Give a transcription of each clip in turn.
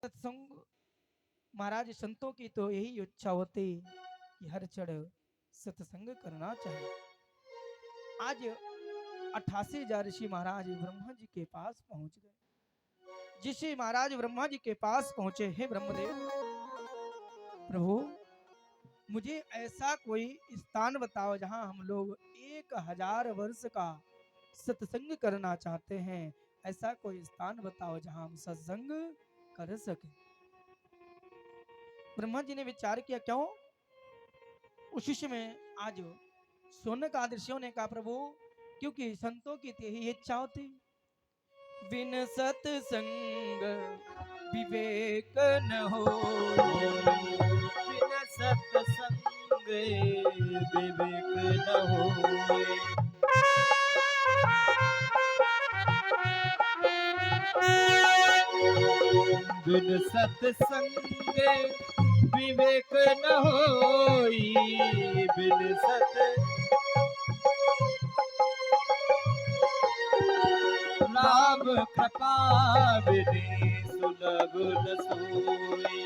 सत्संग महाराज संतों की तो यही इच्छा होती कि हर क्षण सत्संग करना चाहिए। आज 88,000 ऋषि महाराज ब्रह्मा जी के पास पहुंच गए। जिसे महाराज ब्रह्मा जी के पास पहुंचे, हे ब्रह्मदेव प्रभु, मुझे ऐसा कोई स्थान बताओ जहां हम लोग 1,000 वर्ष का सत्संग करना चाहते हैं। ऐसा कोई स्थान बताओ जहां हम सत्संग कर सके। ब्रह्मा जी ने विचार किया, क्यों? उसी समय आज सोनक आदर्शियों ने कहा, प्रभु क्योंकि संतों की तो यही इच्छा होती, बिन सत्संग विवेक न हो, बिन सत्संग विवेक न होए। बिन सत्संग विवेक न होई। बिन सत राम कृपा बिने सुलभ न सोई।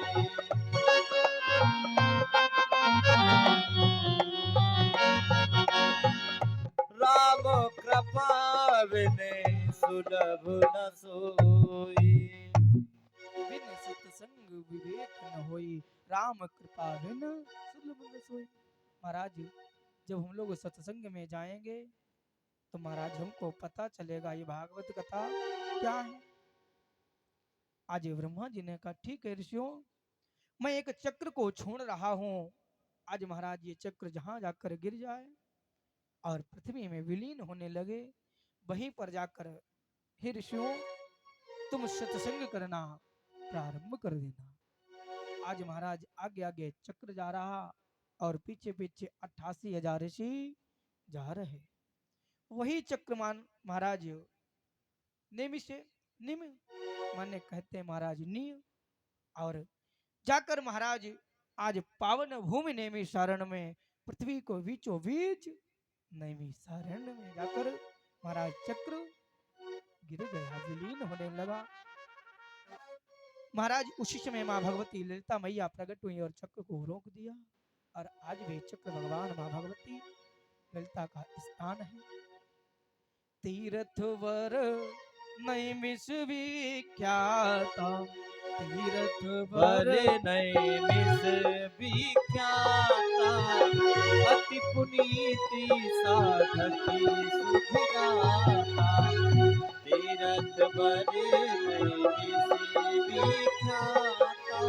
राम कृपा बिने सुलभ न सोई। बिन सत्संग विवेक न होई, राम कृपा बिन सुलभ न सोई। महाराज जब हम लोग सत्संग में जाएंगे तो महाराज हमको पता चलेगा ये भागवत कथा क्या है। आज ब्रह्मा जी ने कहा, ठीक है ऋषियों, मैं एक चक्र को छोड़ रहा हूं। आज महाराज ये चक्र जहां जाकर गिर जाए और पृथ्वी में विलीन होने लगे, वहीं पर जाकर हे ऋषियों तुम सत्संग करना प्रारंभ कर देना। आज महाराज आगे आगे चक्र जा रहा और पीछे पीछे 88,000 ऋषि जा रहे। वही चक्रमान महाराज निमिष निम माने कहते हैं महाराज निय, और जाकर महाराज आज पावन भूमि नेमी सारण में पृथ्वी को बीचों बीच नेमी सारण में जाकर महाराज चक्र गिर गया, विलीन होने लगा। महाराज उसी समय माँ भगवती ललिता मैया प्रकट हुई और चक्र को रोक दिया। और आज भी चक्र भगवान माँ भगवती ललिता का स्थान है। तीर्थ वर नैमिष विख्याता, तीर्थ वर वर नैमिष विख्याता। अति पुनीति साधकी सुधिगाता। तीरथ वर नैमिष विख्याता।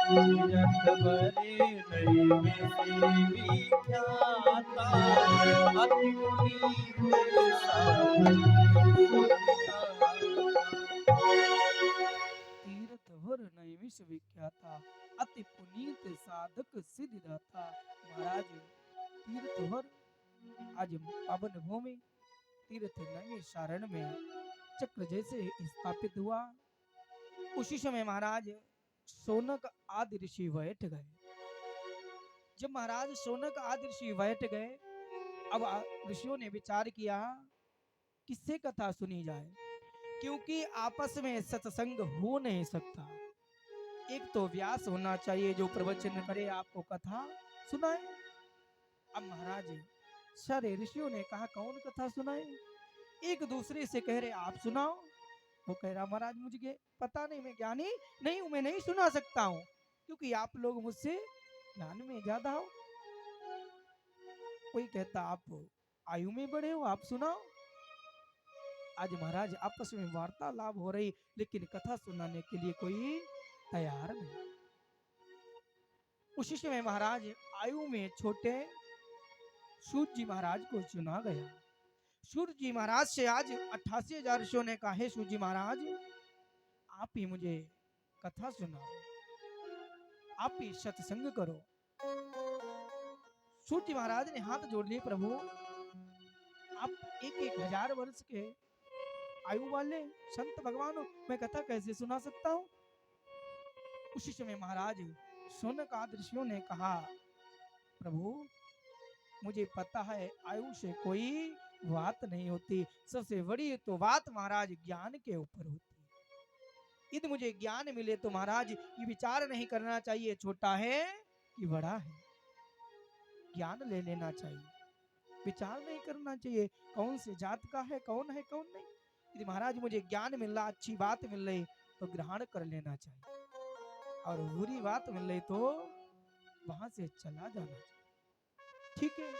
तीरथ बरे नैमिष विख्याता। अति पुनीत साधकी सुधिगाता। तीर्थ वर नैमिष विख्याता, अति पुनीत साधक सिद्धिदाता। महाराज तीर्थवर आज पावन भूमि तीर्थ नैमिष सारण में चक्र जैसे स्थापित हुआ, उसी समय महाराज सोनक आदि ऋषि बैठ गए। जब महाराज सोनक आदि ऋषि बैठ गए, अब ऋषियों ने विचार किया किससे कथा सुनी जाए, क्योंकि आपस में सत्संग हो नहीं सकता। एक तो व्यास होना चाहिए जो प्रवचन करे, आपको कथा सुनाए। अब महाराज सारे ऋषियों ने कहा कौन कथा सुनाए। एक दूसरे से कह रहे आप सुनाओ। वो कह रहा महाराज मुझे पता नहीं, मैं ज्ञानी नहीं हूं, मैं नहीं सुना सकता हूं, क्योंकि आप लोग मुझसे ज्ञान में ज्यादा हो। कोई कहता आप आयु में बड़े हो, आप सुनाओ। आज महाराज आपस में वार्तालाप हो रही, लेकिन कथा सुनाने के लिए कोई तैयार नहीं। उसी समय महाराज आयु में छोटे सूत जी महाराज को चुना गया। सूत जी महाराज से आज 88,000 ऋषियों ने कहा, हे सूत जी महाराज आप ही मुझे कथा सुनाओ। आप ही सत्संग करो। सूत जी महाराज ने हाथ जोड़ लिए, प्रभु आप एक एक हजार वर्ष के आयु वाले संत भगवान हो, मैं कथा कैसे सुना सकता हूँ। उसी समय महाराज शौनक आदि ऋषियों ने कहा, प्रभु मुझे पता है आयु से कोई बात नहीं होती, सबसे बड़ी तो बात महाराज ज्ञान के ऊपर होती है। यदि मुझे ज्ञान मिले तो महाराज ये विचार नहीं करना चाहिए छोटा है कि बड़ा है, ज्ञान ले लेना चाहिए, विचार नहीं करना चाहिए कौन से जात का है, कौन नहीं। यदि महाराज मुझे ज्ञान मिल रहा, अच्छी बात मिल रही तो ग्रहण कर लेना चाहिए, और बुरी बात मिल रही तो वहां से चला जाना चाहिए। ठीक है।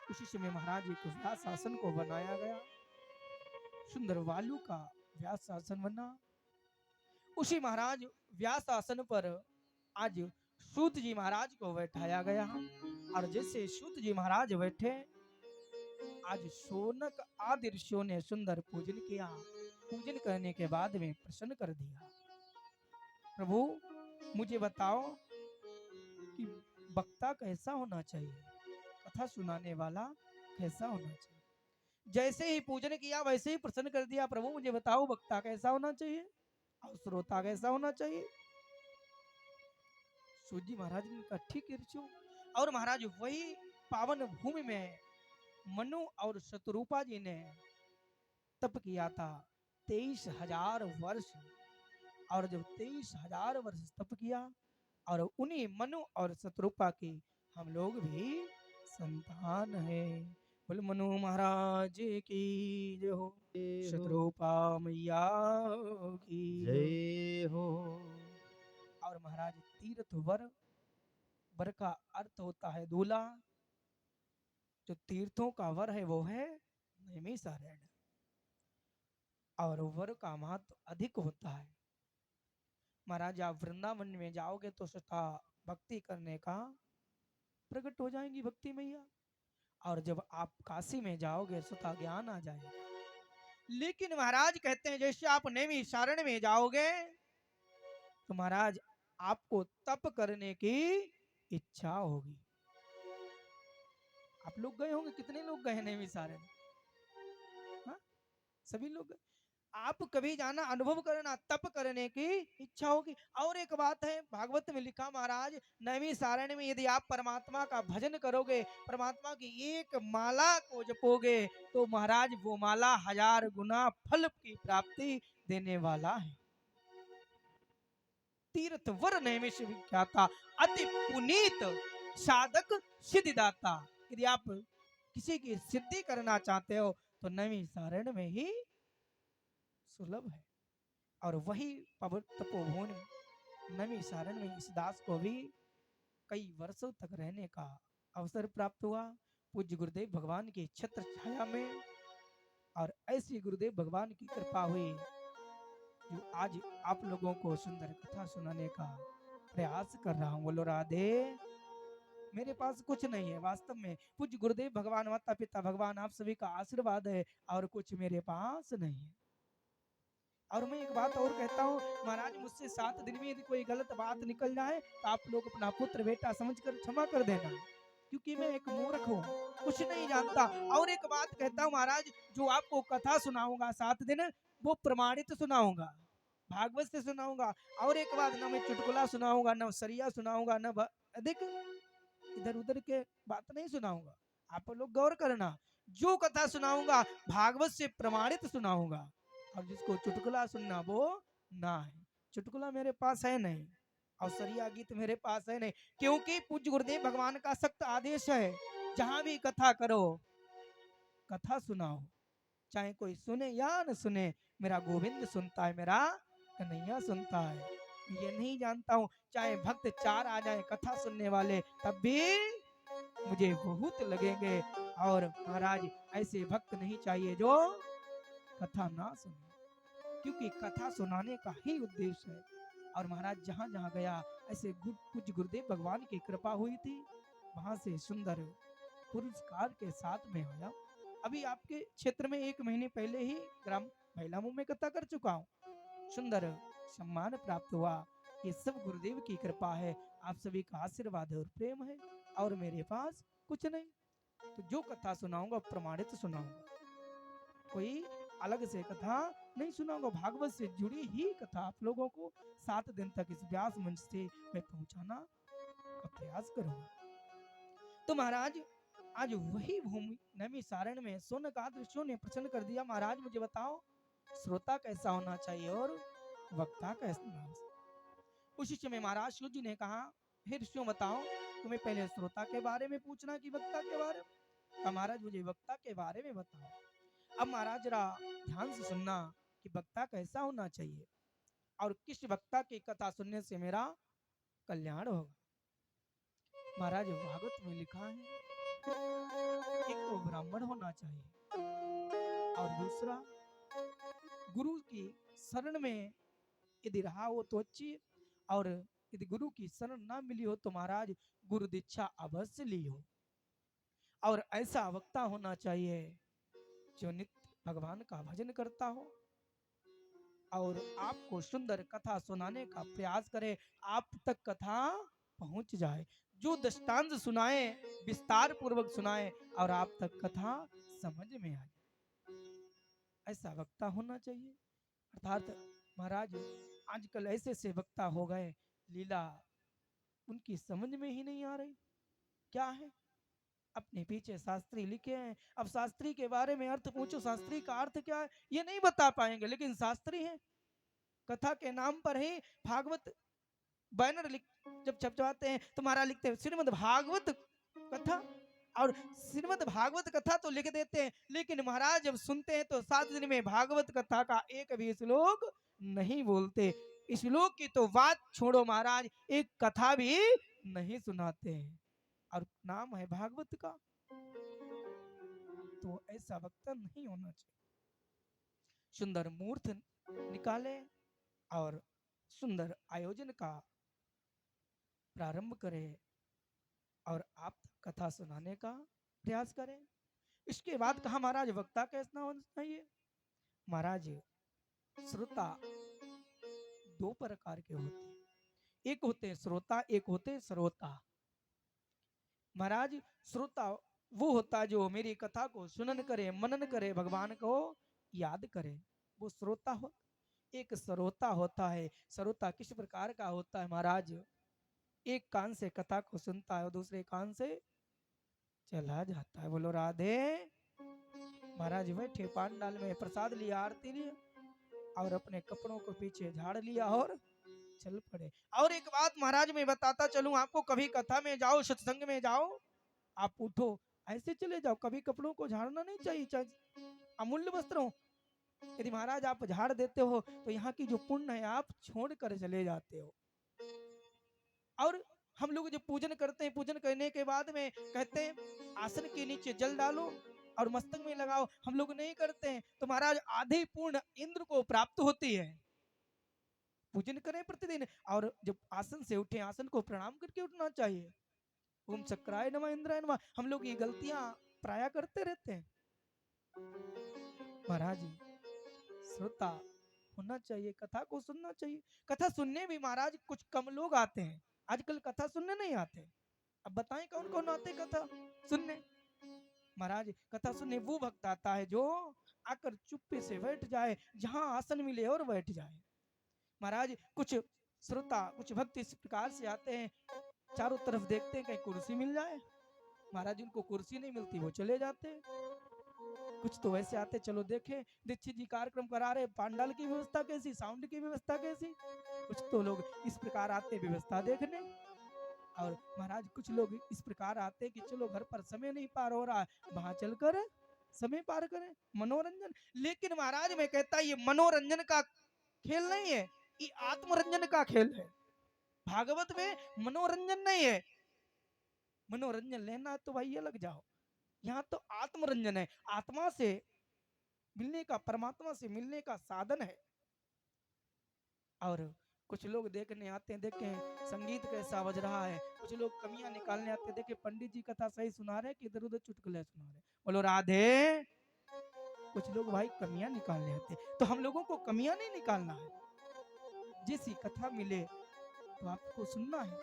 उसी समय महाराज एक व्यास आसन को बनाया गया, सुंदर वालू का व्यास आसन बना। उसी महाराज व्यास आसन पर आज सूत जी महाराज को बैठाया गया, और जैसे सूत जी महाराज बैठे, आज शौनक आदि ऋषियों ने सुंदर पूजन किया। पूजन करने के बाद में प्रसन्न कर दिया, प्रभु मुझे बताओ कि वक्ता कैसा होना चाहिए, कथा सुनाने वाला कैसा होना चाहिए। जैसे ही पूजन किया वैसे ही प्रसन्न कर दिया, प्रभु मुझे बताओ वक्ता कैसा होना चाहिए और श्रोता कैसा होना चाहिए। सूत जी महाराज ने कहा ठीक है ऋषियों। और महाराज वही पावन भूमि में मनु और शतरूपा जी ने तप किया था 23,000 वर्ष, और जब 23,000 वर्ष तप किया, और उन्हीं मनु और शतरूपा की हम लोग भी संतान है। बोले मनु महाराज की जय हो, शतरूपा मैया की जय हो। और महाराज तीर्थ वर का अर्थ होता है दूल्हा, जो तीर्थों का वर है वो है नैमिषारण्य, और वर का महत्व अधिक होता है। महाराज आप वृंदावन में जाओगे तो सदा भक्ति करने का प्रकट हो जाएंगी भक्ति मैया, और जब आप काशी में जाओगे सदा ज्ञान आ जाएगा। लेकिन महाराज कहते हैं जैसे आप नैमिषारण्य में जाओगे तो महाराज आपको तप करने की इच्छा होगी। आप लोग गए होंगे, कितने लोग गए नैमिषारण्य? हाँ? सभी लोग गए। आप कभी जाना, अनुभव करना, तप करने की इच्छा होगी। और एक बात है, भागवत में लिखा महाराज नैमिषारण्य में यदि आप परमात्मा का भजन करोगे, परमात्मा की एक माला को जपोगे, तो महाराज वो माला 1000 गुना फल की प्राप्ति देने वाला है। तीर्थ वर नैमिष विख्याता, अति पुनीत साधक सिद्धिदाता। यदि आप किसी की सिद्धि करना चाहते हो तो नैमिषारण्य में ही सुलभ है। और वही पवित्र तपोवन नैमिषारण्य में इस दास को भी कई वर्षों तक रहने का अवसर प्राप्त हुआ, पूज्य गुरुदेव भगवान की छत्र छाया में। और ऐसी गुरुदेव भगवान की कृपा हुई जो आज आप लोगों को सुंदर कथा सुनाने का प्रयास कर रहा हूँ। बोलो राधे। मेरे पास कुछ नहीं है, वास्तव में पूज्य गुरुदेव भगवान, माता पिता भगवान, आप सभी का आशीर्वाद है, और कुछ मेरे पास नहीं है। और मैं एक बात और कहता हूँ महाराज, मुझसे 7 दिन में यदि कोई गलत बात निकल जाए तो आप लोग अपना पुत्र बेटा समझकर क्षमा कर देना, क्योंकि मैं एक मूर्ख हूँ, कुछ नहीं जानता। और एक बात कहता हूँ महाराज, जो आपको कथा सुनाऊंगा 7 दिन, वो प्रमाणित सुनाऊंगा, भागवत से सुनाऊंगा। और एक बात, ना मैं चुटकुला सुनाऊंगा, ना सरिया सुनाऊंगा, ना अधिक इधर उधर के बात नहीं सुनाऊंगा। आप लोग गौर करना, जो कथा सुनाऊंगा भागवत से प्रमाणित सुनाऊंगा। और जिसको चुटकुला सुनना वो ना है, चुटकुला मेरे पास है नहीं, और सरिया गीत मेरे पास है नहीं, क्योंकि पूज्य गुरुदेव भगवान का सख्त आदेश है, जहां भी कथा करो कथा सुनाओ, चाहे कोई सुने या न सुने, मेरा गोविंद सुनता है, मेरा कन्हैया सुनता है। ये नहीं जानता हूँ, चाहे भक्त 4 आ जाए कथा सुनने वाले, तब भी मुझे बहुत लगेंगे। और महाराज ऐसे भक्त नहीं चाहिए जो कथा ना सुने, क्योंकि कथा सुनाने का ही उद्देश्य है। और महाराज जहाँ जहाँ गया ऐसे पूज्य गुरुदेव भगवान की कृपा हुई थी, वहां से सुंदर पुरस्कार के साथ में आया। अभी आपके क्षेत्र में 1 महीने पहले ही ग्राम महिलाओं में कथा कर चुका हूँ, सुंदर सम्मान प्राप्त हुआ। ये सब गुरुदेव की कृपा है, आप सभी का आशीर्वाद और प्रेम है, और मेरे पास कुछ नहीं। तो जो कथा सुनाऊंगा प्रमाणित सुनाऊंगा, कोई अलग से कथा नहीं सुनाऊंगा। भागवत से जुड़ी ही कथा आप लोगों को 7 दिन तक इस व्यास मंच से मैं पहुंचाना का प्रयास करूंगा। तो महाराज आज वही भूमि नमी सारण में सोनकाद ऋषियों ने प्रश्न कर दिया, महाराज मुझे बताओ श्रोता कैसा होना चाहिए और वक्ता कैसा होना चाहिए। उसी समय महाराज शिव जी ने कहा, हे ऋषियों बताओ, तुम्हें पहले श्रोता के बारे में पूछना कि वक्ता के बारे में? कहा, महाराज मुझे वक्ता के बारे में बताओ। अब महाराज जरा ध्यान से सुनना कि वक्ता कैसा होना चाहिए और किस वक्ता की कथा सुनने से मेरा कल्याण होगा। महाराज भागवत में लिखा है, एक तो ब्राह्मण होना चाहिए और दूसरा गुरु की शरण में यदि रहा हो तो अच्छी, और यदि गुरु की शरण ना मिली हो तो महाराज गुरु दीक्षा अवश्य ली हो। और ऐसा वक्ता होना चाहिए जो नित्य भगवान का भजन करता हो और आपको सुंदर कथा सुनाने का प्रयास करे, आप तक कथा पहुंच जाए, जो दृष्टांत सुनाए विस्तार पूर्वक सुनाए और आप तक कथा समझ में आए, ऐसा वक्ता होना चाहिए। अर्थात महाराज आजकल ऐसे ऐसे वक्ता हो गए, लीला उनकी समझ में ही नहीं आ रही क्या है। अपने पीछे शास्त्री लिखे हैं, अब शास्त्री के बारे में अर्थ पूछो, शास्त्री का अर्थ क्या है ये नहीं बता पाएंगे, लेकिन शास्त्री हैं। कथा के नाम पर ही भागवत बैनर लिख जब छपवाते हैं तो महाराज लिखते हैं श्रीमद् भागवत कथा, और श्रीमद् भागवत कथा तो लिख देते हैं, लेकिन महाराज जब सुनते हैं तो 7 दिन में भागवत कथा का एक भी श्लोक नहीं बोलते। श्लोक की तो बात छोड़ो महाराज, एक कथा भी नहीं सुनाते हैं, और नाम है भागवत का। तो ऐसा वक्ता नहीं होना चाहिए। सुंदर मूर्त निकाले और सुंदर आयोजन का प्रारंभ करें और आप कथा सुनाने का प्रयास करें। इसके बाद कहा महाराज वक्ता कैसा होना चाहिए। महाराज श्रोता 2 प्रकार के होते हैं, एक होते हैं श्रोता, एक होते हैं श्रोता। महाराज श्रोता वो होता है जो मेरी कथा को सुनन करे, मनन करे, भगवान को याद करे, वो श्रोता हो। एक श्रोता होता है, श्रोता किस प्रकार का होता है महाराज, एक कान से कथा को सुनता है और दूसरे कान से चला जाता है। बोलो राधे। महाराज बैठे पांडाल में, प्रसाद लिया, आरती लिया और अपने कपड़ों को पीछे झाड़ लिया और चल पड़े। और एक बात महाराज मैं बताता चलूं आपको, कभी कथा में जाओ, सत्संग में जाओ, आप उठो ऐसे चले जाओ, कभी कपड़ों को झाड़ना नहीं चाहिए, चाहे अमूल्य वस्त्रों। यदि महाराज आप झाड़ देते हो तो यहाँ की जो पुण्य है आप छोड़ कर चले जाते हो। और हम लोग जब पूजन करते हैं, पूजन करने के बाद में कहते हैं आसन के नीचे जल डालो और मस्तक में लगाओ, हम लोग नहीं करते हैं, तो महाराज आधी पूर्ण इंद्र को प्राप्त होती है। पूजन करें प्रतिदिन, और जब आसन से उठे आसन को प्रणाम करके उठना चाहिए। ओम चक्राय नमः इंद्राय नमः, हम लोग ये गलतियां प्राय करते रहते हैं। महाराज श्रोता होना चाहिए, कथा को सुनना चाहिए। कथा सुनने भी महाराज कुछ कम लोग आते हैं, आजकल कथा सुनने नहीं आते। अब बताएं कौन कौन आते कथा सुनने। महाराज कथा सुनने वो भक्त आता है जो आकर चुप्पे से बैठ जाए, जहां आसन मिले और बैठ जाए। महाराज कुछ श्रोता, कुछ भक्त इस प्रकार से आते हैं, चारों तरफ देखते हैं कहीं कुर्सी मिल जाए, महाराज उनको कुर्सी नहीं मिलती, वो चले जाते हैं। कुछ तो वैसे आते, चलो देखें दीक्षित जी कार्यक्रम करा रहे, पांडाल की व्यवस्था कैसी, साउंड की व्यवस्था कैसी। कुछ तो लोग इस प्रकार आते व्यवस्था देखने, और महाराज कुछ लोग इस प्रकार आते कि चलो घर पर समय नहीं पार हो रहा, वहां चलकर समय पार करें, मनोरंजन। लेकिन महाराज मैं कहता ये मनोरंजन का खेल नहीं है, ये आत्मरंजन का खेल है। भागवत में मनोरंजन नहीं है, मनोरंजन लेना तो भाई अलग जाओ, यहाँ तो आत्मरंजन है, आत्मा से मिलने का, परमात्मा से मिलने का साधन है। और कुछ लोग देखने आते हैं, देखें संगीत कैसा बज रहा है, कुछ लोग कमियां निकालने आते हैं, देखे पंडित जी कथा सही सुना रहे कि इधर उधर चुटकुले सुना रहे। बोलो राधे। कुछ लोग भाई कमियां निकालने आते हैं, तो हम लोगों को कमियां नहीं निकालना है, जैसी कथा मिले तो आपको सुनना है।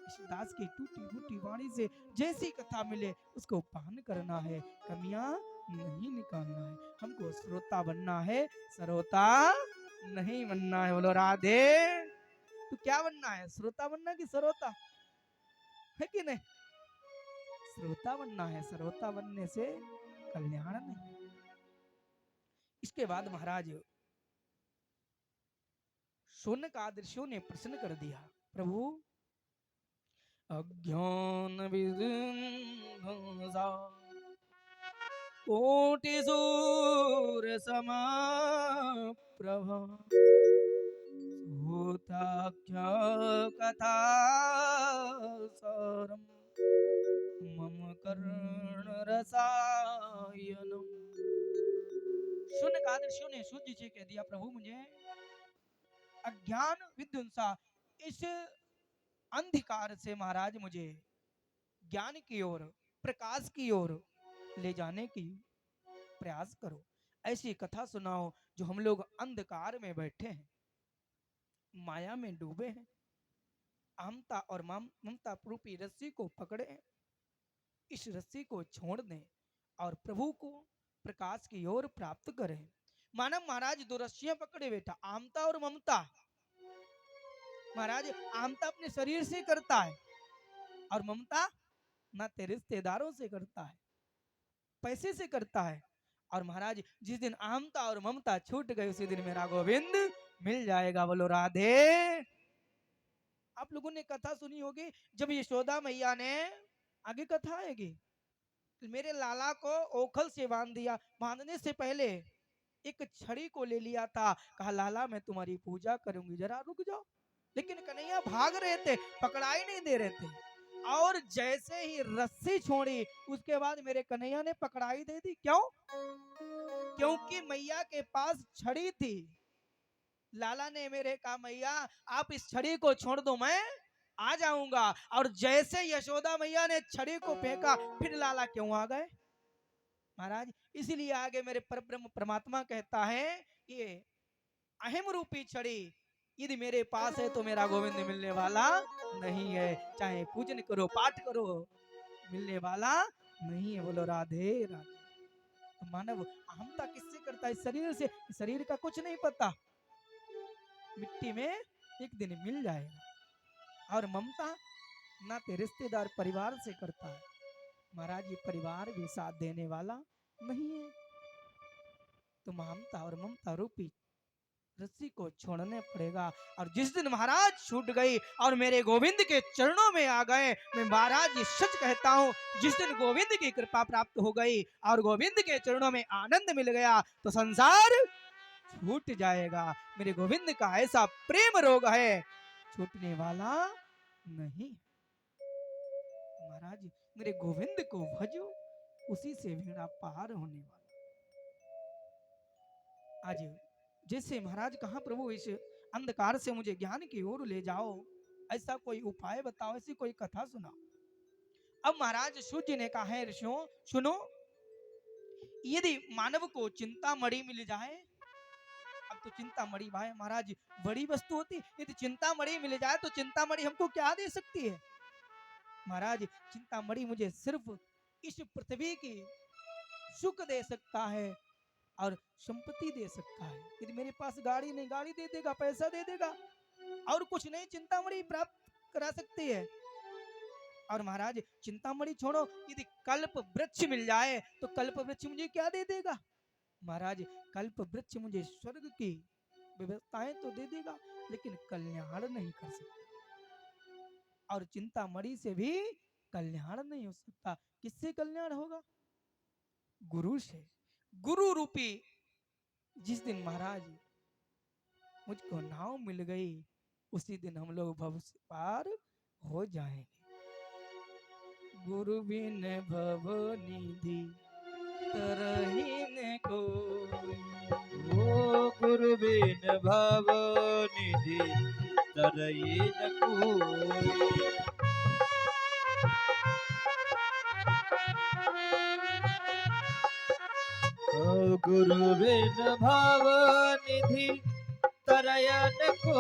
इस दास की टूटी फूटी वाणी से जैसी कथा मिले उसको पान करना है, कमियां नहीं निकालना है। हमको श्रोता बनना है, श्रोता नहीं बनना है। बोलो राधे। तो क्या बनना है, श्रोता बनना कि श्रोता, है कि नहीं? श्रोता बनना है, श्रोता बनने से कल्याण नहीं। इसके बाद महाराज शौनक आदर्शों ने प्रश्न कर दिया, प्रभु अज्ञान विदुषा कोटि सूर समाप्रभा भूताख्य कथा सारम मम कर्ण रसायनम। शौनक आदर्शों ने सूर्य जी कह दिया, प्रभु मुझे अज्ञान विध्वंसा इस अंधकार से महाराज मुझे ज्ञान की ओर, प्रकाश की ओर ले जाने की प्रयास करो। ऐसी कथा सुनाओ जो हम लोग अंधकार में बैठे हैं, माया में डूबे हैं, अहमता और ममता रूपी रस्सी को पकड़े हैं, इस रस्सी को छोड़ दें और प्रभु को प्रकाश की ओर प्राप्त करें। मानव महाराज दो रस्सियां पकड़े बैठा, अहमता और ममता। महाराज अहमता अपने शरीर से करता है और ममता नाते रिश्तेदारों से करता है, पैसे से करता है। और महाराज जिस दिन अहमता और ममता छूट गए उसी दिन मेरा गोविंद मिल जाएगा। बोलो राधे। आप लोगों ने कथा सुनी होगी, जब यशोदा मैया ने, आगे कथा आएगी, मेरे लाला को ओखल से बांध दिया, बांधने से पहले एक छड़ी को ले लिया था, कहा लाला मैं तुम्हारी पूजा करूंगी, जरा रुक जाओ। लेकिन कन्हैया भाग रहे थे, पकड़ाई नहीं दे रहे थे, और जैसे ही रस्सी छोड़ी उसके बाद मेरे कन्हैया ने पकड़ाई दे दी। क्यों? क्योंकि मैया के पास छड़ी थी। लाला ने मेरे कहा मैया आप इस छड़ी को छोड़ दो, मैं आ जाऊंगा। और जैसे यशोदा मैया ने छड़ी को फेंका, फिर लाला क्यों आ गए? महाराज इसीलिए आगे मेरे परब्रह्म परमात्मा कहता है, ये अहम रूपी छड़ी यदि मेरे पास है तो मेरा गोविंद मिलने वाला नहीं है। चाहे पूजन करो, पाठ करो, मिलने वाला नहीं है। बोलो राधे राधे। तो मानव अहमता किससे करता है? शरीर से। शरीर का कुछ नहीं पता, मिट्टी में एक दिन मिल जाएगा। और ममता नाते रिश्तेदार परिवार से करता है। महाराज ये परिवार भी साथ देने वाला नहीं है। तो ममता और ममता रूपी रस्सी को छोड़ने पड़ेगा। और जिस दिन महाराज छूट गई और मेरे गोविंद के चरणों में आ गए, मैं महाराज ये सच कहता हूँ, जिस दिन गोविंद की कृपा प्राप्त हो गई और गोविंद के चरणों में आनंद मिल गया तो संसार छूट जाएगा। मेरे गोविंद का ऐसा प्रेम रोग है, छूटने वाला नहीं। महाराज मेरे गोविंद को भजो, उसी से बेड़ा पार होने वाला। आज जैसे महाराज कहा प्रभु इस अंधकार से मुझे ज्ञान की ओर ले जाओ, ऐसा कोई उपाय बताओ, ऐसी कोई कथा सुनाओ। अब महाराज सूर्य ने कहा है ऋषियों सुनो, यदि मानव को चिंता मणि मिल जाए, अब तो चिंता मणि भाई महाराज बड़ी वस्तु होती, यदि चिंता मणि मिल जाए तो चिंता मणि हमको क्या दे सकती है? महाराज चिंता मणि मुझे सिर्फ इस पृथ्वी की सुख दे सकता है और संपत्ति दे सकता है। यदि मेरे पास गाड़ी नहीं, गाड़ी दे देगा, पैसा दे देगा, और कुछ नहीं चिंतामणि प्राप्त करा सकती है। और महाराज चिंतामणि छोड़ो, यदि कल्प वृक्ष मिल जाए तो कल्प वृक्ष मुझे क्या दे देगा? महाराज कल्प वृक्ष मुझे स्वर्ग की व्यवस्थाएं तो दे देगा, लेकिन कल्याण नहीं कर सकता। और चिंतामणि से भी कल्याण नहीं हो सकता। किससे कल्याण होगा? गुरु से। गुरु रूपी जिस दिन महाराज मुझको नाव मिल गई, उसी दिन हम लोग भव से पार हो जाएंगे। गुरु बिन भव निधि तरहीन कोई, ओ गुरु बिन भव निधि तरहीन कोई। ओ गुरु बिन भव निधि तरयन को